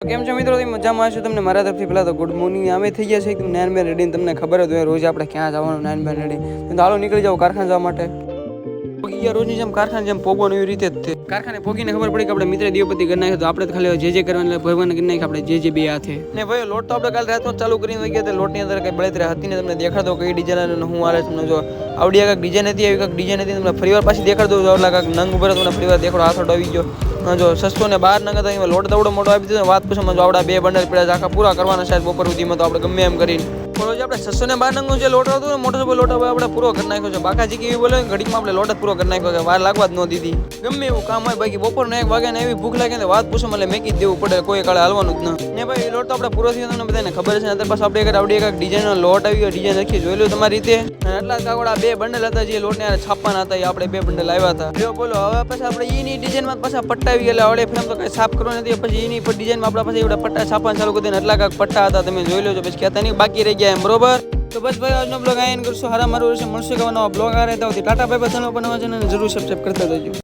કેમ છો મિત્રો? મજામાં હશો? તમને મારા તરફથી પહેલાં તો ગુડ મોર્નિંગ. અમે થઈ ગયા છે એકદમ નાઇન બેન રેડી. તમને ખબર જ હોય રોજ આપણે ક્યાં જવાનું નાઇન બેન રેડી. તો હાલો નીકળી જાવ કારખાને જવા માટે. રોજની જેમ કારખાને જેમ પોગવાનું એવી રીતે જ કારખાને પોગીને ખબર પડી કે આપણે મિત્ર દેવપતિ કરી નાખ્યો. તો આપણે તો ખાલી જે કરવાનું ભગવાન કરી નાખી આપણે જે બે હાથે ને ભાઈ લોટ તો આપણે કાલે રાતનો ચાલુ કરીને વહી ગયા. લોટની અંદર કઈ બળતરા હતી ને તમને દેખાડો કઈ ડિઝાઇન હું હાલે તમને જો આવડી કાંઈક ડિઝાઇન હતી આવી કાંઈક ડિઝાઇન હતી તમને ફરીવાર પાછી દેખાડ દઉં. એટલે કાંઈક નંગ ઉપર તમને ફરીવાર દેખાડો હાથોડો આવી ગયો. જો સસ્તો ને 12 નંગ હતા લોટ દવડો મોટો આપી દીધો. વાત પૂછો જો આવડા 2 બંડલ પડ્યા આખા પૂરા કરવાના સાહેબ બપોર સુધીમાં. તો આપણે ગમે એમ કરીને રોજ આપણે 612 નંગનો જે લોટ હતો ને મોટો લોટ આપણે પૂરો કરી નાખ્યો છે. બાકાજી કેવી બોલે ઘડીમાં આપણે લોટ જ પૂરો કરી નાખ્યો કે વાર લાગવા જ ન દીધી. ગમે એવું કામ હોય બાકી બપોરનો 1 વાગે ને એવી ભૂખ લાગે ને વાત પૂછો એટલે મેકી જ દેવું પડે. કોઈ કાળે હાલવાનું જ ન ને ભાઈ લોટ તો આપણે પૂરો થયો તમને બધાને ખબર છે. અત્યારે પાછું આપણે આવડી એક ડિઝાઇનનો લોટ આવી ગયો. ડિઝાઇન રાખી જોઈ લો તમારી રીતે. એટલા કાગડા 2 બંડલ હતા જે લોટને છાપવાના હતા. આપણે 2 બંડલ આવ્યા હતા. જો બોલો હવે પછી આપણે એની ડિઝાઇનમાં પાછા પટ્ટા આવી ગયેલા. આવડે ફ્રેમ તો કઈ સાફ કરવાની નથી. પછી એની પર ડિઝાઇનમાં આપણા પાસે એવડા પટ્ટા છાપવાનું ચાલુ કરી દે. એટલા કાંક પટ્ટા હતા તમે જોઈ લો છો. પછી કહેતા નહીં બાકી રહી ગયા એમ બરોબર. તો બસ ભાઈ આજનો બ્લોગ આયન કરશો. હારા મારું મળશે કે નવા બ્લોગ આ રહેતા હોતી ટાટા બાય બાય. ચેનલ પર નવા છે ને જરૂર સબસ્ક્રાઇબ કરતા રહેજો.